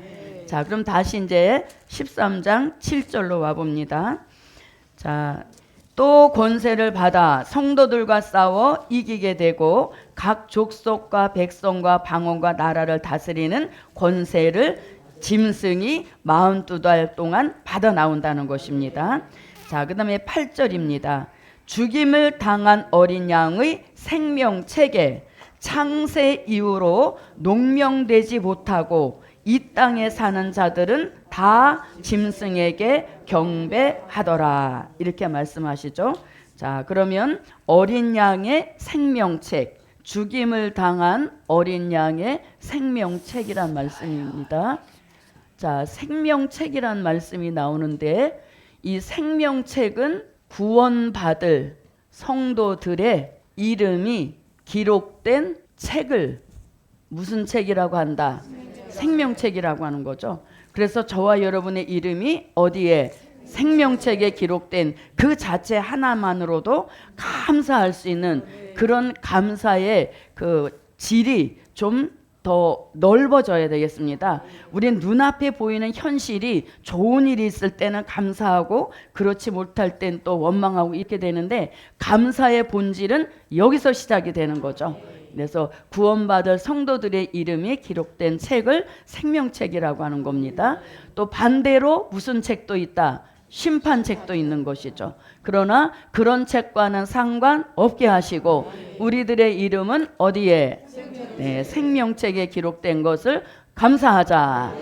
자, 그럼 다시 이제 13장 7절로 와봅니다. 자, 또 권세를 받아 성도들과 싸워 이기게 되고 각 족속과 백성과 방언과 나라를 다스리는 권세를 짐승이 42달 동안 받아 나온다는 것입니다. 자, 그 다음에 8절입니다. 죽임을 당한 어린 양의 생명책에 창세 이후로 농명되지 못하고 이 땅에 사는 자들은 다 짐승에게 경배하더라. 이렇게 말씀하시죠. 자, 그러면 어린 양의 생명책, 죽임을 당한 어린 양의 생명책이란 말씀입니다. 자, 생명책이란 말씀이 나오는데 이 생명책은 구원받을 성도들의 이름이 기록된 책을 무슨 책이라고 한다? 생명책이라고 하는 거죠. 그래서 저와 여러분의 이름이 어디에? 생명책에 기록된 그 자체 하나만으로도 감사할 수 있는 그런 감사의 그 질이 좀 더 넓어져야 되겠습니다. 우린 눈앞에 보이는 현실이 좋은 일이 있을 때는 감사하고 그렇지 못할 땐 또 원망하고 이렇게 되는데 감사의 본질은 여기서 시작이 되는 거죠. 그래서 구원받을 성도들의 이름이 기록된 책을 생명책이라고 하는 겁니다. 또 반대로 무슨 책도 있다? 심판책도 있는 것이죠. 그러나 그런 책과는 상관없게 하시고 우리들의 이름은 어디에? 네, 생명책에 기록된 것을 감사하자.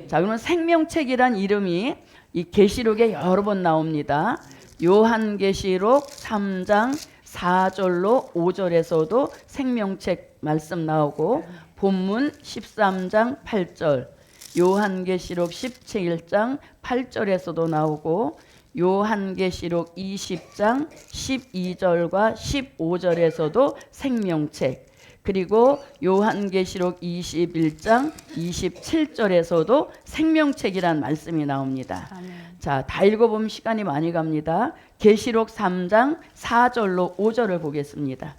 자, 그러면 생명책이란 이름이 이 계시록에 여러 번 나옵니다. 요한계시록 3장 4절로 5절에서도 생명책 말씀 나오고 본문 13장 8절, 요한계시록 17장 8절에서도 나오고 요한계시록 20장 12절과 15절에서도 생명책, 그리고 요한계시록 21장 27절에서도 생명책이란 말씀이 나옵니다. 아멘. 자, 다 읽어보면 시간이 많이 갑니다. 계시록 3장 4절로 5절을 보겠습니다.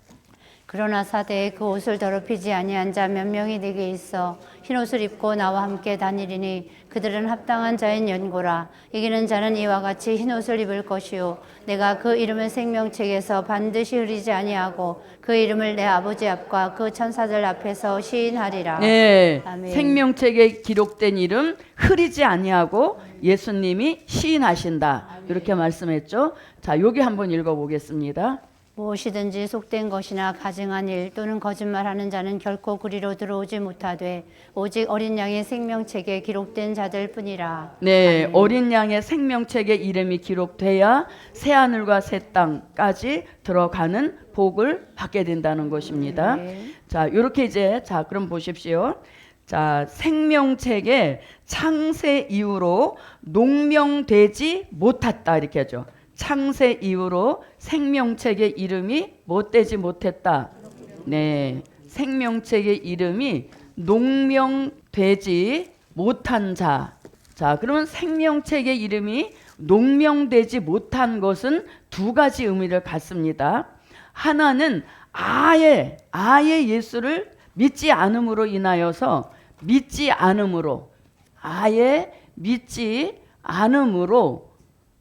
그러나 사대에 그 옷을 더럽히지 아니한 자 몇 명이 내게 있어 흰 옷을 입고 나와 함께 다니리니 그들은 합당한 자인 연고라. 이기는 자는 이와 같이 흰 옷을 입을 것이요 내가 그 이름을 생명책에서 반드시 흐리지 아니하고 그 이름을 내 아버지 앞과 그 천사들 앞에서 시인하리라. 네, 아멘. 생명책에 기록된 이름 흐리지 아니하고 예수님이 시인하신다. 이렇게 말씀했죠. 자, 여기 한번 읽어보겠습니다. 무엇이든지 속된 것이나 가증한 일 또는 거짓말하는 자는 결코 그리로 들어오지 못하되 오직 어린 양의 생명책에 기록된 자들 뿐이라. 네, 아멘. 어린 양의 생명책에 이름이 기록돼야 새하늘과 새 땅까지 들어가는 복을 받게 된다는 것입니다. 네. 자, 이렇게 이제 자, 그럼 보십시오. 자, 생명책에 창세 이후로 농명되지 못했다 이렇게 하죠. 창세 이후로 생명책의 이름이 못되지 못했다. 네, 생명책의 이름이 농명되지 못한 자. 자, 그러면 생명책의 이름이 농명되지 못한 것은 두 가지 의미를 갖습니다. 하나는 아예 예수를 믿지 않음으로 인하여서 아예 믿지 않음으로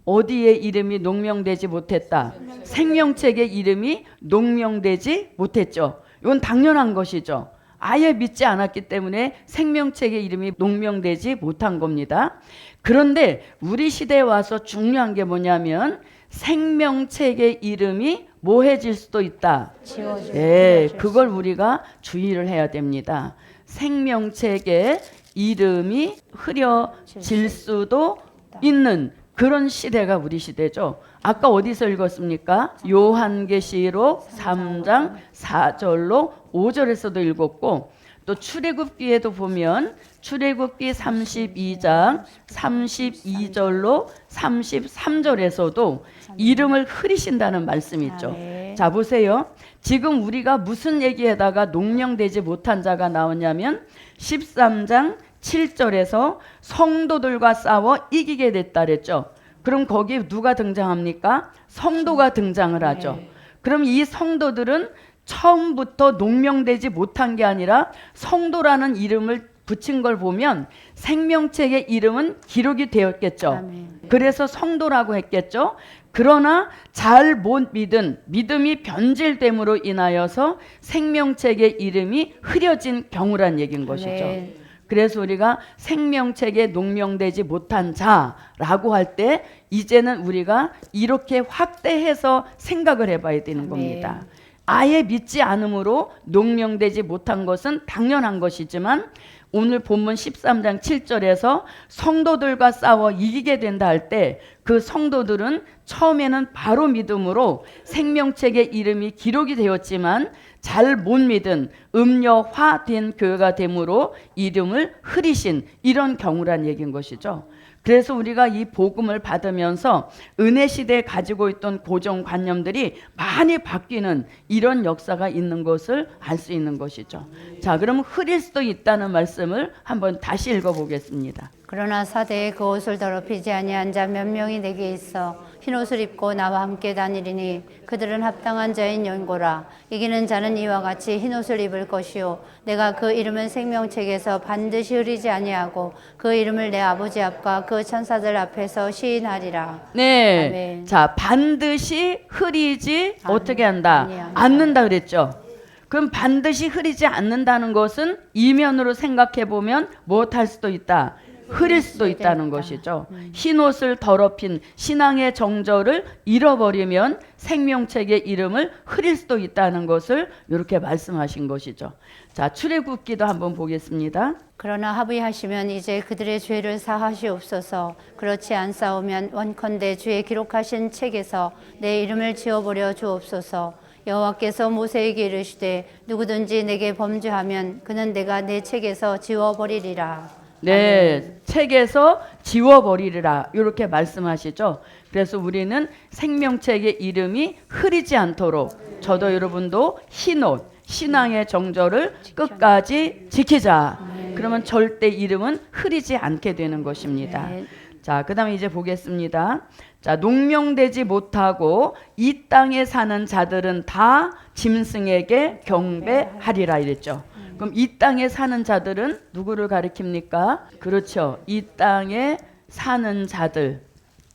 어디에 이름이 농명되지 못했다? 생명책의 이름이 농명되지 못했죠. 이건 당연한 것이죠. 아예 믿지 않았기 때문에 생명책의 이름이 농명되지 못한 겁니다. 그런데 우리 시대에 와서 중요한 게 뭐냐면 생명책의 이름이 뭐해질 수도 있다. 지워질 네, 수도 그걸 우리가 주의를 해야 됩니다. 생명책의 이름이 흐려질 수도 있는 그런 시대가 우리 시대죠. 아까 어디서 읽었습니까? 요한계시록 3장 4절로 5절에서도 읽었고 또 출애굽기에도 보면 출애굽기 32장 32절로 33절에서도 이름을 흐리신다는 말씀이 있죠. 아멘. 자, 보세요. 지금 우리가 무슨 얘기에다가 농명되지 못한 자가 나오냐면 13장 7절에서 성도들과 싸워 이기게 됐다 그랬죠. 그럼 거기에 누가 등장합니까? 성도가 등장을 하죠. 그럼 이 성도들은 처음부터 농명되지 못한 게 아니라 성도라는 이름을 붙인 걸 보면 생명책의 이름은 기록이 되었겠죠. 아멘. 그래서 성도라고 했겠죠. 그러나 잘 못 믿은 믿음이 변질됨으로 인하여서 생명책의 이름이 흐려진 경우란 얘기인 것이죠. 아멘. 그래서 우리가 생명책에 농명되지 못한 자라고 할 때 이제는 우리가 이렇게 확대해서 생각을 해봐야 되는 겁니다. 아예 믿지 않음으로 농명되지 못한 것은 당연한 것이지만 오늘 본문 13장 7절에서 성도들과 싸워 이기게 된다 할 때 그 성도들은 처음에는 바로 믿음으로 생명책의 이름이 기록이 되었지만 잘 못 믿은 음녀화된 교회가 되므로 이름을 흐리신 이런 경우란 얘기인 것이죠. 그래서 우리가 이 복음을 받으면서 은혜 시대에 가지고 있던 고정관념들이 많이 바뀌는 이런 역사가 있는 것을 알 수 있는 것이죠. 자, 그럼 흐릴 수도 있다는 말씀을 한번 다시 읽어보겠습니다. 그러나 사대에 그 옷을 더럽히지 아니한 자 몇 명이 내게 있어 흰 옷을 입고 나와 함께 다니리니 그들은 합당한 자인 연고라. 이기는 자는 이와 같이 흰 옷을 입을 것이요 내가 그 이름을 생명책에서 반드시 흐리지 아니하고 그 이름을 내 아버지 앞과 그 천사들 앞에서 시인하리라. 네. 아멘. 자, 반드시 흐리지 어떻게 한다? 아니한다. 않는다 그랬죠. 그럼 반드시 흐리지 않는다는 것은 이면으로 생각해 보면 무엇할 수도 있다. 흐릴 수도 있다는 것이죠. 흰 옷을 더럽힌 신앙의 정절을 잃어버리면 생명책의 이름을 흐릴 수도 있다는 것을 이렇게 말씀하신 것이죠. 자, 출애굽기도 한번 보겠습니다. 그러나 합의하시면 이제 그들의 죄를 사하시옵소서. 그렇지 않사오면 원컨대 주의 기록하신 책에서 내 이름을 지워버려 주옵소서. 여호와께서 모세에게 이르시되 누구든지 내게 범죄하면 그는 내가 내 책에서 지워버리리라. 네, 책에서 지워버리리라 이렇게 말씀하시죠. 그래서 우리는 생명책의 이름이 흐리지 않도록 저도 여러분도 흰옷 신앙의 정절을 끝까지 지키자. 그러면 절대 이름은 흐리지 않게 되는 것입니다. 네. 자, 그 다음에 이제 보겠습니다. 자, 농명되지 못하고 이 땅에 사는 자들은 다 짐승에게 경배하리라 이랬죠. 그럼 이 땅에 사는 자들은 누구를 가리킵니까? 그렇죠. 이 땅에 사는 자들.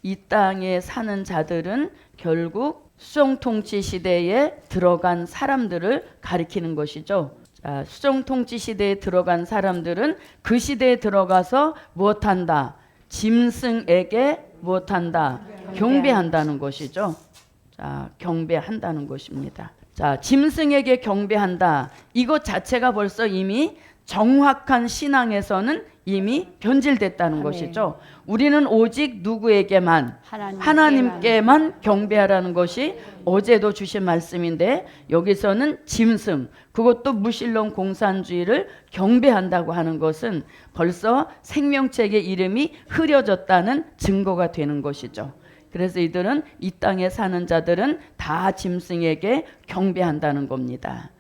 이 땅에 사는 자들은 결국 수정통치 시대에 들어간 사람들을 가리키는 것이죠. 자, 수정통치 시대에 들어간 사람들은 그 시대에 들어가서 무엇한다? 짐승에게 무엇한다? 경배한다는 것이죠. 자, 경배한다는 것입니다. 자, 짐승에게 경배한다. 이것 자체가 벌써 이미 정확한 신앙에서는 이미 변질됐다는 것이죠. 우리는 오직 누구에게만? 하나님께만 경배하라는 것이 어제도 주신 말씀인데 여기서는 짐승, 그것도 무신론 공산주의를 경배한다고 하는 것은 벌써 생명책의 이름이 흐려졌다는 증거가 되는 것이죠. 그래서 이들은 이 땅에 사는 자들은 다 짐승에게 경배한다는 겁니다.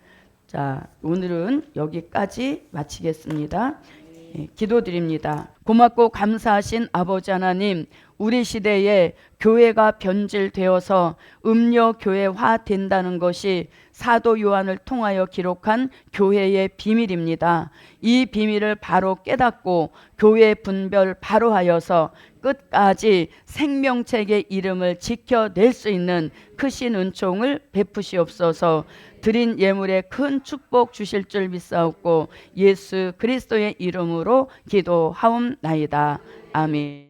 자, 오늘은 여기까지 마치겠습니다. 예, 기도드립니다. 고맙고 감사하신 아버지 하나님, 우리 시대에 교회가 변질되어서 음녀교회화 된다는 것이 사도 요한을 통하여 기록한 교회의 비밀입니다. 이 비밀을 바로 깨닫고 교회 분별 바로 하여서 끝까지 생명책의 이름을 지켜낼 수 있는 크신 은총을 베푸시옵소서. 드린 예물에 큰 축복 주실 줄 믿사옵고 예수 그리스도의 이름으로 기도하옵나이다. 아멘.